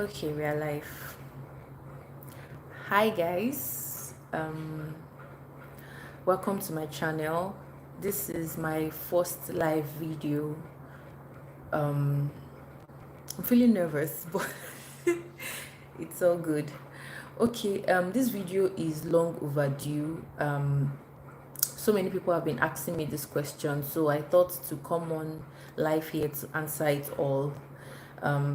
Okay, we are live. Hi guys. Welcome to my channel. This is my first live video. I'm feeling nervous, but it's all good. Okay, this video is long overdue. So many people have been asking me this question, so I thought to come on live here to answer it all.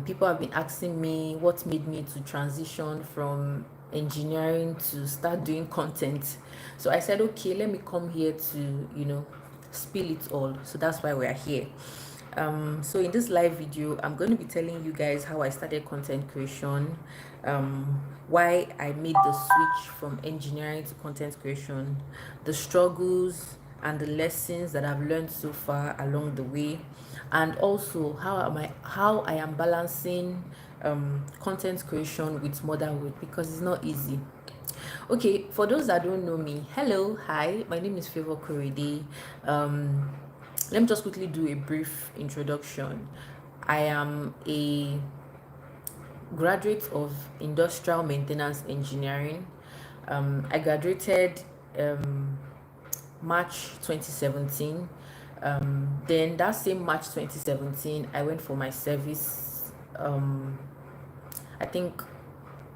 People have been asking me what made me to transition from engineering to start doing content. So I said, okay, let me come here to, spill it all. So that's why we're here. So in this live video, I'm going to be telling you guys how I started content creation, why I made the switch from engineering to content creation, the struggles and the lessons that I've learned so far along the way, and also how I am balancing content creation with motherhood, because it's not easy. Okay, for those that don't know me, hello, hi, my name is Favor Korede. Let me just quickly do a brief introduction. I am a graduate of industrial maintenance engineering. I graduated March 2017. Then that same March 2017, I went for my service. I think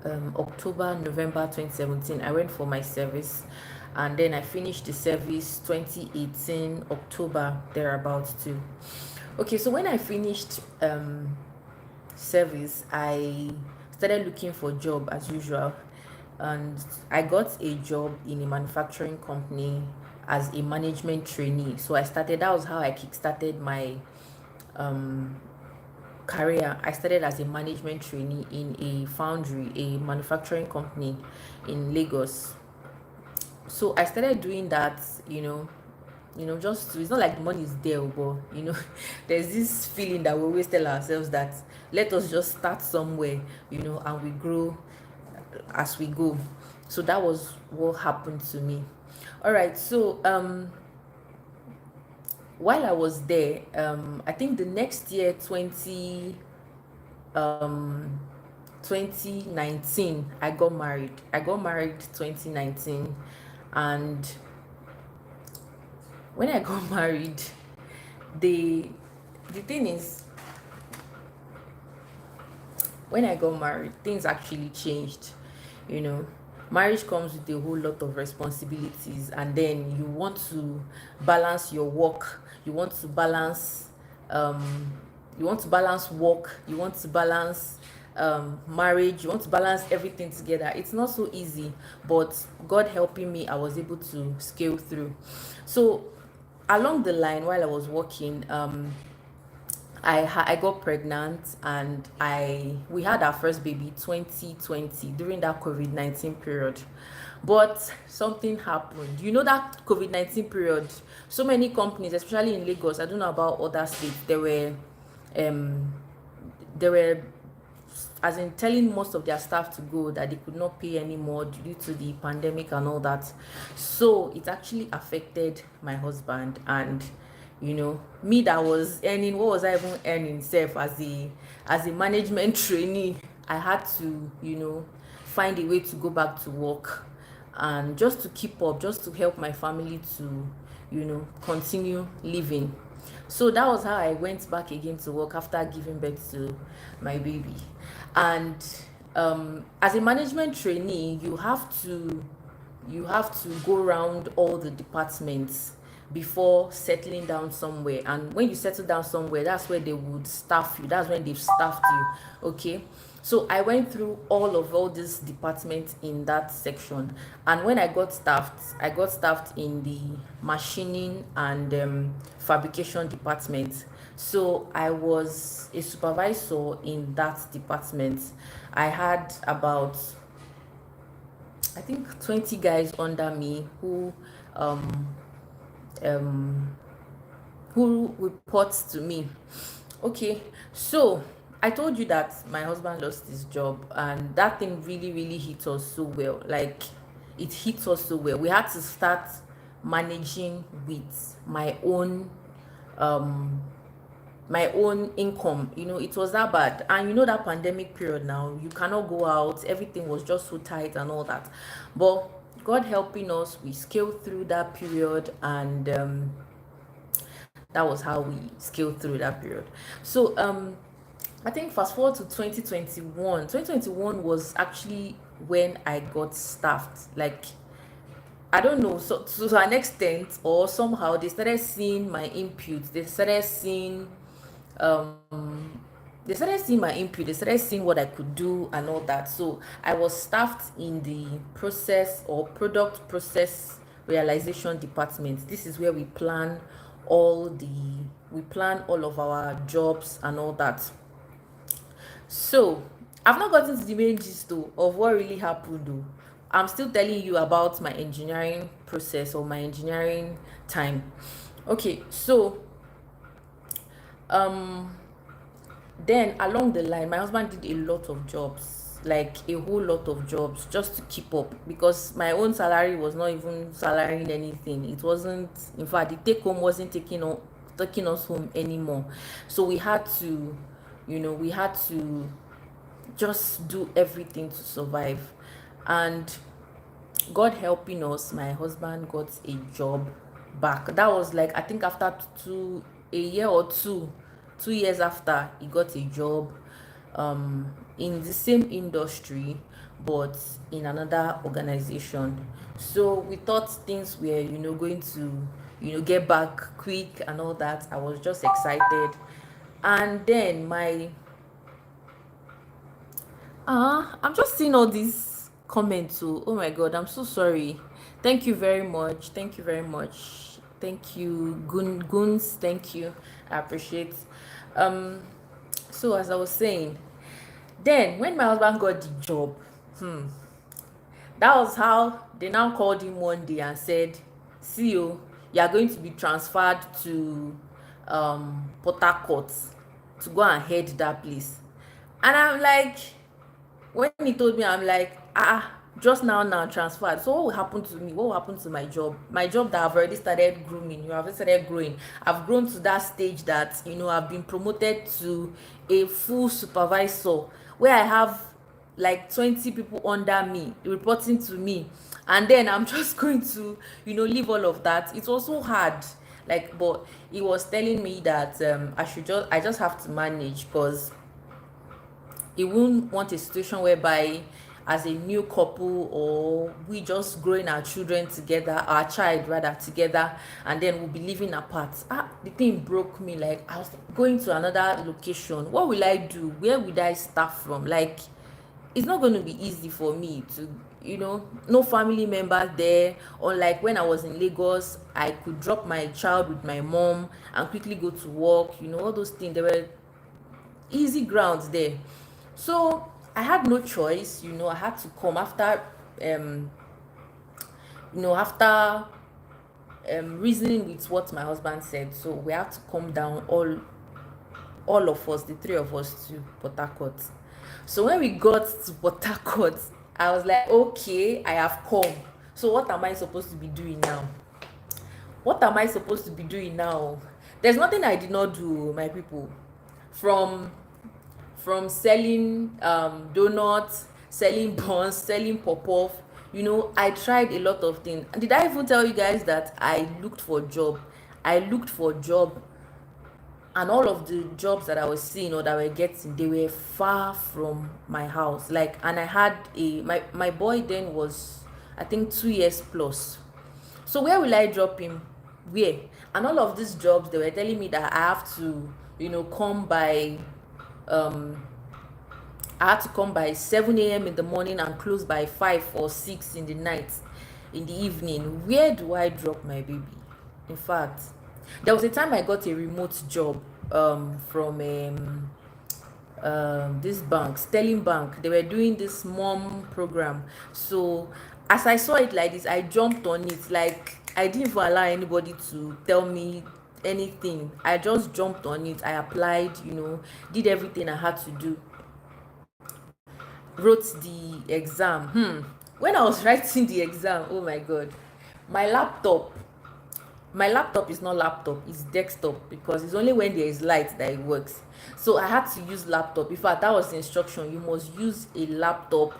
October, November 2017, I went for my service, and then I finished the service 2018, October, thereabouts too. Okay, so when I finished service, I started looking for a job as usual, and I got a job in a manufacturing company as a management trainee. So that was how I kickstarted my career. I started as a management trainee in a foundry, a manufacturing company in Lagos. So I started doing that, just it's not like the money is there, but there's this feeling that we always tell ourselves that let us just start somewhere, and we grow as we go. So that was what happened to me. All right, so while I was there, I think the next year, 2019, I got married 2019. And when I got married, the thing is, when I got married, things actually changed. You know, marriage comes with a whole lot of responsibilities, and then you want to balance your work, um, you want to balance work, you want to balance marriage, you want to balance everything together. It's not so easy, but God helping me, I was able to scale through. So along the line, while I was working, I got pregnant, and we had our first baby 2020 during that COVID-19 period. But something happened. That COVID-19 period, so many companies, especially in Lagos, I don't know about other states, um they were as in telling most of their staff to go, that they could not pay anymore due to the pandemic and all that. So it actually affected my husband, and me that was earning, what was I even earning self as a management trainee? I had to find a way to go back to work, and just to keep up, just to help my family to continue living. So that was how I went back again to work after giving birth to my baby. And as a management trainee, you have to go around all the departments before settling down somewhere. And when you settle down somewhere, that's where they would staff you. That's when they've staffed you. Okay. So I went through all these departments in that section. And when I got staffed in the machining and fabrication department. So I was a supervisor in that department. I had about, I think, 20 guys under me um um who reports to me. Okay, so I told you that my husband lost his job, and that thing really, really hit us so well. Like, it hit us so well. We had to start managing with um my own income. It was that bad. And that pandemic period, now you cannot go out, everything was just so tight and all that. But God helping us, we scaled through that period, and that was how we scaled through that period. So I think fast forward to 2021. 2021 was actually when I got staffed. Like, I don't know, so to an extent, or somehow they started seeing my input. They started seeing my input. They started seeing what I could do and all that. So I was staffed in the process or product process realization department. This is where we plan all of our jobs and all that. So I've not gotten to the main gist though of what really happened though. I'm still telling you about my engineering process or my engineering time. Okay, so um then along the line, my husband did a lot of jobs, like a whole lot of jobs, just to keep up, because my own salary was not even salarying anything. It wasn't, in fact, the take home wasn't taking us home anymore. So we had to just do everything to survive. And God helping us, my husband got a job back. That was like, I think after a year or 2 years after, he got a job in the same industry, but in another organization. So we thought things were, going to, get back quick and all that. I was just excited. And then I'm just seeing all these comments too. Oh my god, I'm so sorry. Thank you very much. Thank you very much. Thank you, Guns. Thank you. I appreciate. Um, so as I was saying, then when my husband got the job, that was how they now called him one day and said, "See you, you are going to be transferred to Port Harcourt to go and head that place." And I'm like, when he told me, I'm like, just now transferred. So what will happen to me? What will happen to my job? My job that I've already started grooming, I've already started growing. I've grown to that stage that, I've been promoted to a full supervisor, where I have like 20 people under me reporting to me. And then I'm just going to, leave all of that. It was so hard. Like, but he was telling me that I just have to manage, because he wouldn't want a situation whereby, as a new couple, or we just growing our children together, our child rather together, and then we'll be living apart. The thing broke me. Like, I was going to another location. What will I do? Where would I start from? Like, it's not going to be easy for me to, no family members there. Unlike when I was in Lagos, I could drop my child with my mom and quickly go to work. All those things, there were easy grounds there. So I had no choice. I had to come after after reasoning with what my husband said. So we had to come down, all of us, the three of us, to Port Harcourt. So when we got to Port Harcourt, I was like, okay, I have come. So what am I supposed to be doing now? What am I supposed to be doing now? There's nothing I did not do, my people. From selling donuts, selling buns, selling pop-off. I tried a lot of things. Did I even tell you guys that I looked for job? And all of the jobs that I was seeing or that I were getting, they were far from my house. Like, and I had my boy then was, I think, 2 years plus. So where will I drop him? Where? And all of these jobs, they were telling me that I have to, come by I had to come by 7 a.m. in the morning and close by 5 or 6 in the night, in the evening. Where do I drop my baby? In fact, there was a time I got a remote job from this bank, Sterling Bank. They were doing this mom program. So as I saw it like this, I jumped on it. Like, I didn't even allow anybody to tell me anything. I just jumped on it. I applied, did everything I had to do, wrote the exam. When I was writing the exam, oh my god, my laptop my laptop is not laptop, it's desktop, because it's only when there is light that it works. So I had to use laptop. In fact, that was the instruction: you must use a laptop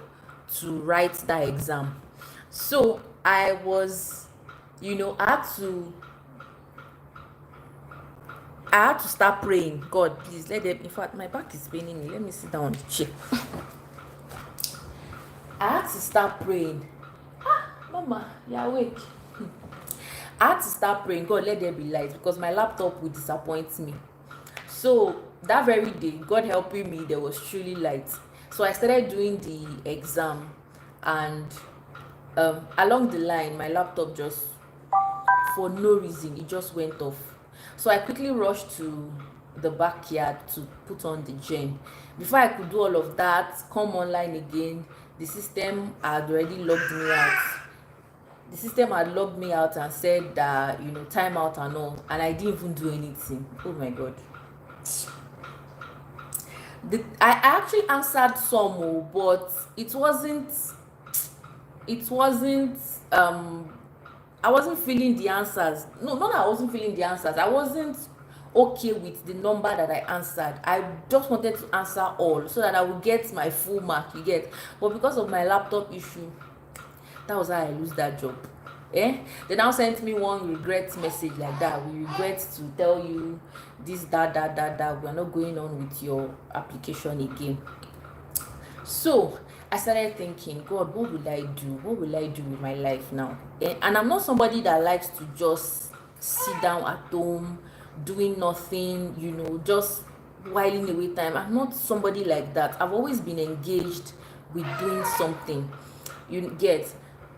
to write that exam. So I was, I had to start praying. God, please let them. In fact, my back is paining me. Let me sit down on the chair. I had to start praying. Mama, you're awake. I had to start praying. God, let there be light, because my laptop would disappoint me. So that very day, God helping me, there was truly light. So I started doing the exam, and along the line, my laptop just, for no reason, it just went off. So I quickly rushed to the backyard to put on the gen. Before I could do all of that, come online again, the system had already logged me out. The system had logged me out and said that, time out and all, and I didn't even do anything. Oh my God. I actually answered some, but it wasn't I wasn't feeling the answers. No, not that I wasn't feeling the answers. I wasn't okay with the number that I answered. I just wanted to answer all so that I would get my full mark, you get. But because of my laptop issue, that was how I lose that job. They now sent me one regret message like that: we regret to tell you this, that we're not going on with your application again. So I started thinking, God, what will I do? What will I do with my life now? And I'm not somebody that likes to just sit down at home doing nothing, just whiling away time. I'm not somebody like that. I've always been engaged with doing something. You get.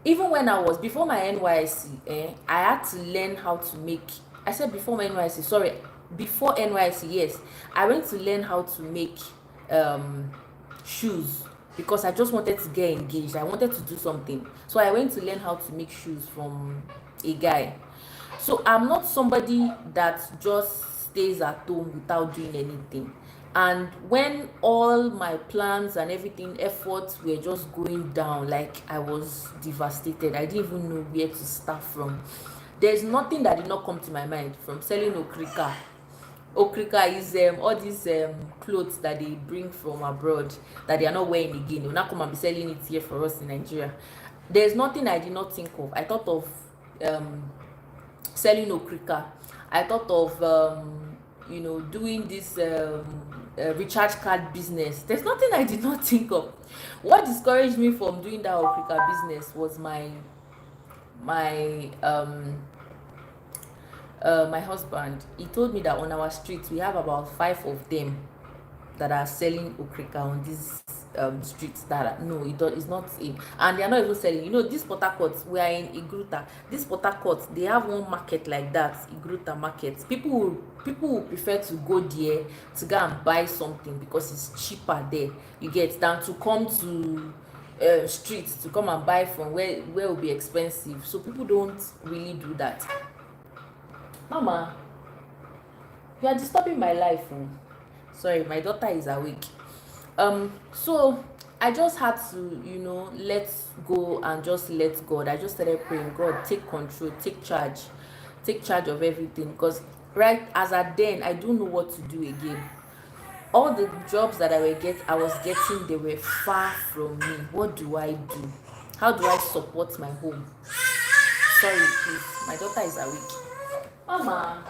Even when I was before my NYSC, I had to learn how to make. I said before my NYSC, sorry, before NYSC, yes, I went to learn how to make shoes, because I just wanted to get engaged. I wanted to do something, so I went to learn how to make shoes from a guy. So I'm not somebody that just stays at home without doing anything. And when all my plans and everything, efforts were just going down, like, I was devastated. I didn't even know where to start from. There's nothing that did not come to my mind, from selling okrika. Okrika is all these clothes that they bring from abroad that they are not wearing again. They will not come and be selling it here for us in Nigeria. There's nothing I did not think of. I thought of selling okrika. I thought of doing this recharge card business. There's nothing I did not think of. What discouraged me from doing that okrika business was my husband. He told me that on our street we have about 5 of them that are selling okrika on these streets. It's not in, and they are not even selling. This Port Harcourt, we are in Igruta. This Port Harcourt, they have one market like that, Igruta market. People will prefer to go there to go and buy something, because it's cheaper there, you get, than to come to streets to come and buy from where it will be expensive. So people don't really do that. Mama, you are disturbing my life. Sorry, my daughter is awake. So I just had to let go and just let God. I just started praying, God, take control, take charge of everything, because right as at then, I don't know what to do again. All the jobs that I was getting, they were far from me. What do I do? How do I support my home? Sorry, please, my daughter is awake. Mama.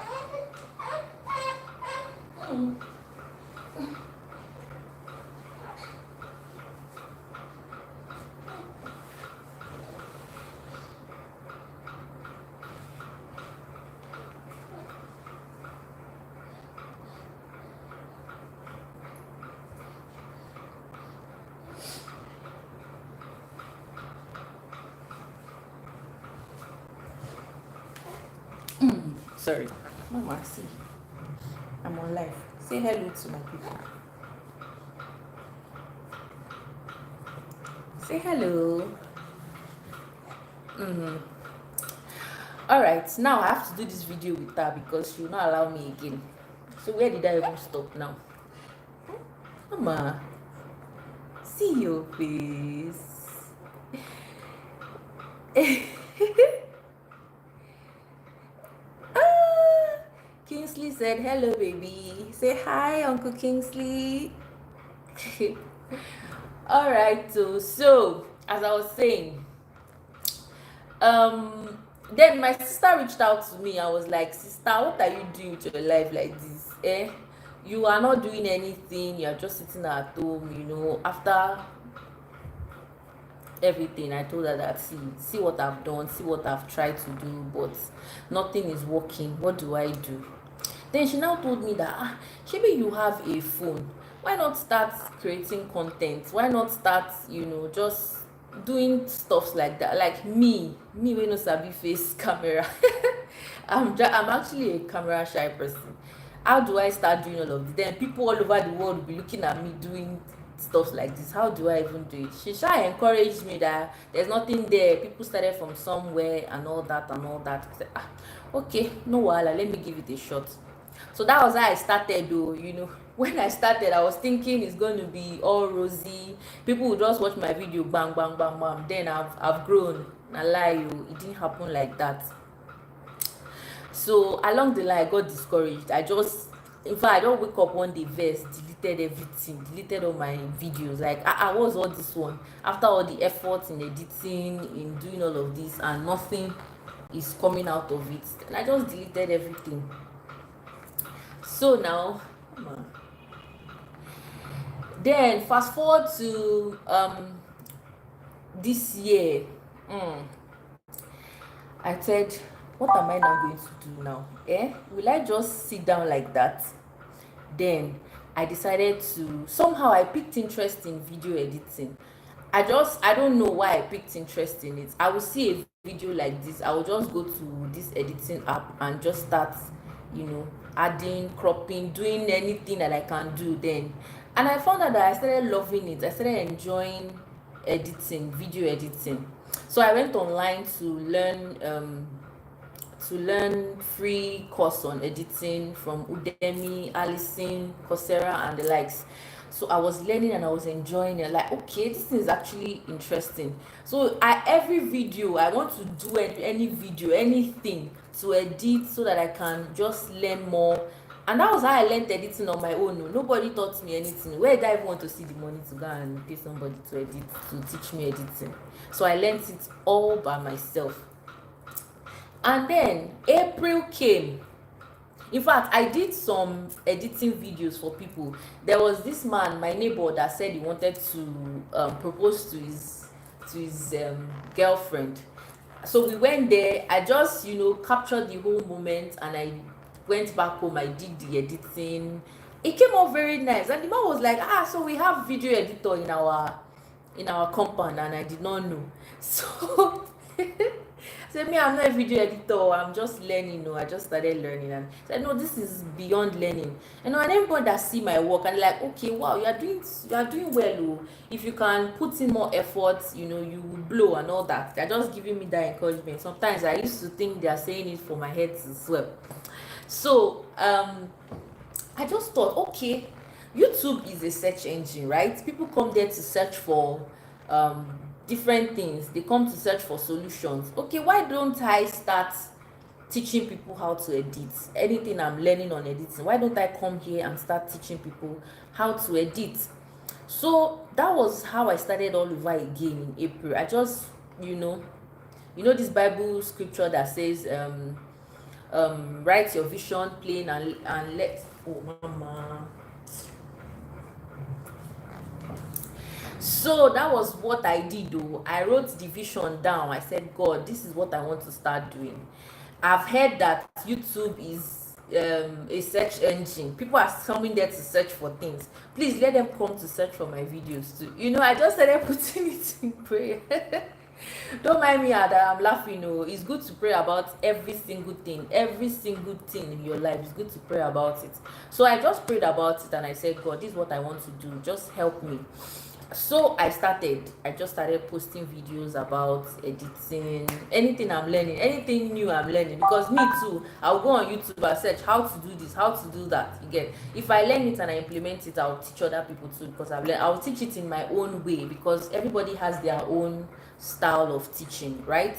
Sorry. Mama, see, I'm on live. Say hello to my people. Say hello. All right, now I have to do this video with her, because she will not allow me again. So where did I even stop now? Mama, see your face. said, hello, baby. Say hi, Uncle Kingsley. All right, so as I was saying, um, then my sister reached out to me. I was like, sister, what are you doing with your life like this? You are not doing anything. You are just sitting at home. After everything, I told her that, see what I've done, see what I've tried to do, but nothing is working. What do I do? Then she now told me that, maybe you have a phone, why not start creating content? Why not start just doing stuffs like that? Like me wey no sabi face camera. I'm actually a camera shy person. How do I start doing all of this? Then people all over the world will be looking at me doing stuff like this. How do I even do it? She encouraged me that there's nothing there, people started from somewhere and all that and all that. I said, okay, no wahala, let me give it a shot. So that was how I started though. When I started, I was thinking it's going to be all rosy, people will just watch my video, bang bang bang bang. Then I've grown. I lie you, it didn't happen like that. So along the line, I got discouraged. In fact, I don't wake up one day versed, deleted everything, deleted all my videos. Like, what's all this one? After all the efforts in editing, in doing all of this, and nothing is coming out of it, and I just deleted everything. So now, then fast forward to this year. I said, what am I now going to do now? Will I just sit down like that? Then I decided to, somehow I picked interest in video editing. I don't know why I picked interest in it. I will see a video like this, I will just go to this editing app and just start adding, cropping, doing anything that I can do then. And I found out that I started loving it. I started enjoying editing, video editing. So I went online to learn free course on editing from Udemy, Allison, Coursera and the likes. So I was learning and I was enjoying it. Like, okay, this is actually interesting. So every video I want to do, any video, anything to edit so that I can just learn more. And that was how I learned editing on my own. Nobody taught me anything. Where did I even want to see the money to go and pay somebody to edit, to teach me editing? So I learned it all by myself. And then April came. In fact, I did some editing videos for people. There was this man, my neighbor, that said he wanted to propose to his girlfriend. So we went there. I just captured the whole moment, and I went back home. I did the editing. It came out very nice, and the man was like, so we have video editor in our compound, and I did not know. So say me, I'm not a video editor, I'm just learning. I just started learning, and said, no, this is beyond learning. And everybody that see my work and like, okay, wow, you are doing well. If you can put in more effort, you will blow and all that. They're just giving me that encouragement. Sometimes I used to think they are saying it for my head to swell. So I just thought, okay, YouTube is a search engine, right? People come there to search for different things. They come to search for solutions. Okay, why don't I start teaching people how to edit? Anything I'm learning on editing, why don't I come here and start teaching people how to edit? So that was how I started all over again in April. I just this Bible scripture that says write your vision plain and let mama. So that was what I did though. I wrote the vision down. I said, God, this is what I want to start doing. I've heard that YouTube is a search engine. People are coming there to search for things. Please let them come to search for my videos too. I just started putting it in prayer. Don't mind me that I'm laughing. It's good to pray about every single thing in your life. It's good to pray about it. So I just prayed about it and I said, God, this is what I want to do. Just help me. So I just started posting videos about editing, anything I'm learning, anything new I'm learning, because me too, I'll go on YouTube and search how to do this, how to do that. Again, if I learn it and I implement it, I'll teach other people too, because I'll teach it in my own way, because everybody has their own style of teaching, right?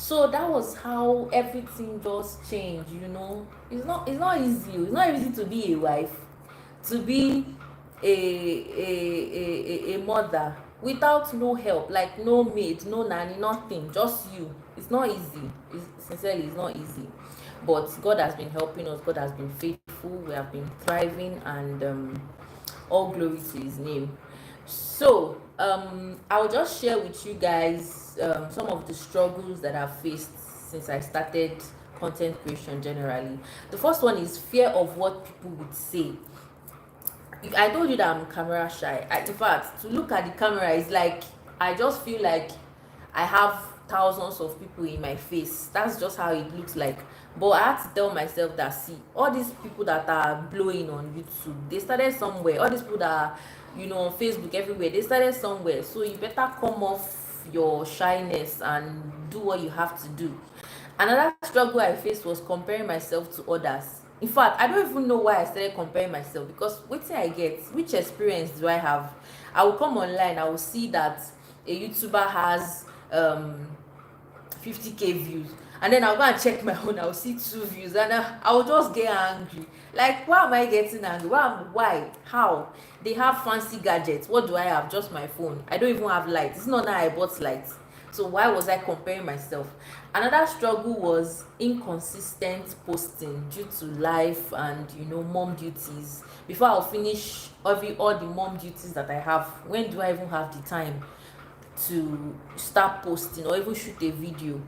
So that was how everything just changed, you know. It's not easy. It's not easy to be a wife, to be a mother without no help, like no maid, no nanny, nothing, just you. It's not easy. Sincerely, it's not easy. But God has been helping us. God has been faithful. We have been thriving, and all glory to His name. So I'll just share with you guys some of the struggles that I've faced since I started content creation generally. The first one is fear of what people would say. I told you that I'm camera shy. In fact, to look at the camera is like I just feel like I have thousands of people in my face. That's just how it looks like. But I had to tell myself that, see, all these people that are blowing on YouTube, they started somewhere. All these people that are, on Facebook, everywhere, they started somewhere. So you better come off your shyness and do what you have to do. Another struggle I faced was comparing myself to others. In fact, I don't even know why I started comparing myself, because wetin I get, which experience do I have? I will come online, I will see that a YouTuber has 50k views, and then I'll go and check my own, I'll see 2 views, and I'll just get angry. Like, why am I getting angry? Why? How? They have fancy gadgets. What do I have? Just my phone. I don't even have lights. It's not that I bought lights. So why was I comparing myself? Another struggle was inconsistent posting due to life and mom duties. Before I'll finish all the mom duties that I have, when do I even have the time to start posting or even shoot a video?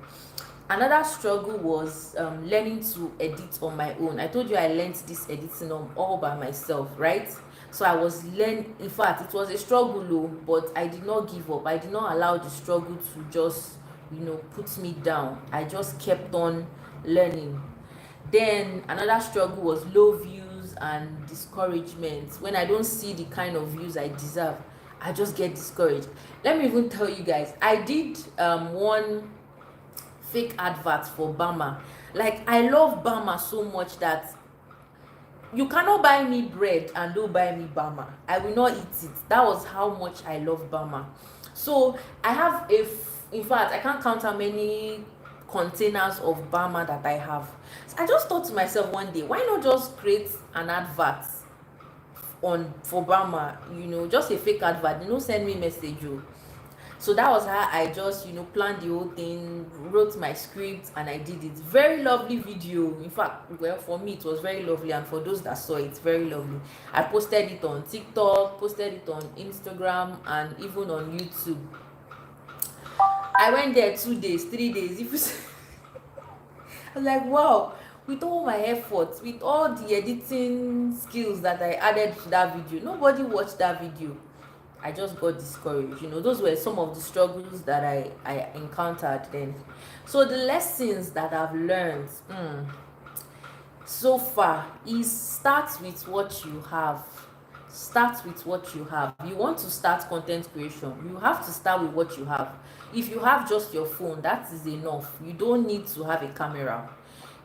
Another struggle was learning to edit on my own. I told you I learned this editing all by myself, right? So I was learning. In fact, it was a struggle, though, but I did not give up. I did not allow the struggle to just put me down. I just kept on learning. Then another struggle was low views and discouragement. When I don't see the kind of views I deserve, I just get discouraged. Let me even tell you guys, I did one fake advert for Bama. Like, I love Bama so much that you cannot buy me bread and don't buy me Bama. I will not eat it. That was how much I love Bama. So I have in fact, I can't count how many containers of Bama that I have. So I just thought to myself one day, why not just create an advert for Bama, just a fake advert, send me message. So that was how I just planned the whole thing, wrote my script, and I did it. Very lovely video. In fact, well, for me it was very lovely, and for those that saw it, very lovely. I posted it on TikTok, posted it on Instagram, and even on YouTube. I went there 2 days, 3 days. If you I was like, wow, with all my efforts, with all the editing skills that I added to that video, nobody watched that video. I just got discouraged. Those were some of the struggles that I encountered then. So the lessons that I've learned so far is start with what you have. Start with what you have. You want to start content creation, you have to start with what you have. If you have just your phone, that is enough. You don't need to have a camera.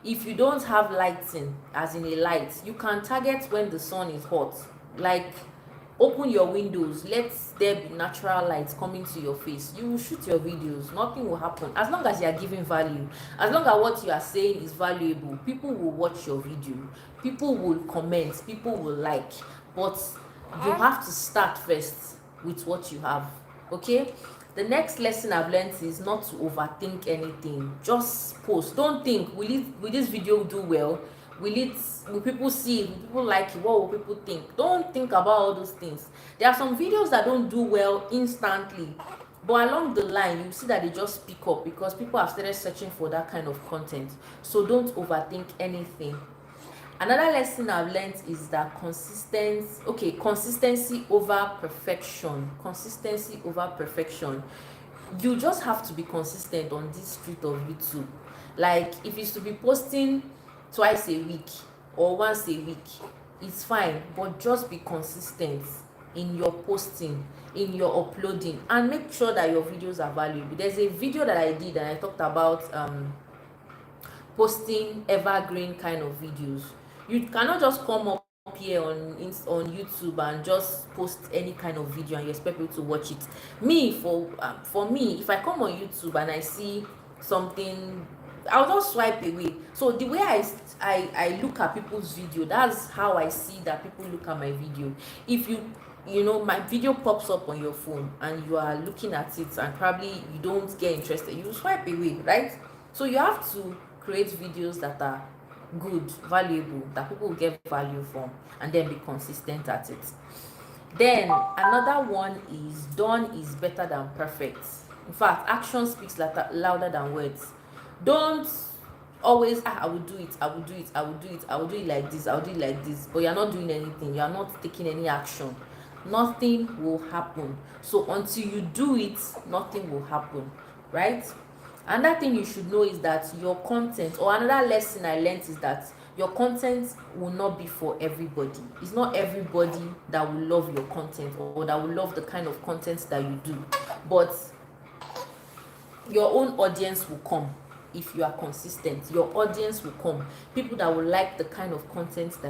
If you don't have lighting, as in a light, you can target when the sun is hot. Like, open your windows, let there be natural light coming to your face. You will shoot your videos, nothing will happen. As long as you are giving value, as long as what you are saying is valuable, people will watch your video, people will comment, people will like. But you have to start first with what you have. Okay, the next lesson I've learned is not to overthink anything. Just post. Don't think, will this video do well? Will people see it? Will people like it? What will people think? Don't think about all those things. There are some videos that don't do well instantly, but along the line you see that they just pick up because people have started searching for that kind of content. So don't overthink anything. Another lesson I've learned is that consistency over perfection. Consistency over perfection. You just have to be consistent on this street of YouTube. Like, if it's to be posting twice a week or once a week, it's fine, but just be consistent in your posting, in your uploading, and make sure that your videos are valuable. There's a video that I did and I talked about posting evergreen kind of videos. You cannot just come up here on YouTube and just post any kind of video and you expect people to watch it. For me, if I come on YouTube and I see something, I'll just swipe away. So the way I look at people's video, that's how I see that people look at my video. If you know my video pops up on your phone and you are looking at it and probably you don't get interested, you swipe away, right? So you have to create videos that are good, valuable, that people will get value from, and then be consistent at it. Then another one is, done is better than perfect. In fact, action speaks louder than words. Don't always, I will do it, I will do it, I will do it, I will do it like this, I will do it like this, but you're not doing anything, you're not taking any action. Nothing will happen. So until you do it, nothing will happen, right? Another thing you should know is that your content, or another lesson I learned, is that your content will not be for everybody. It's not everybody that will love your content or that will love the kind of content that you do, but your own audience will come. If you are consistent, your audience will come. People that will like the kind of content that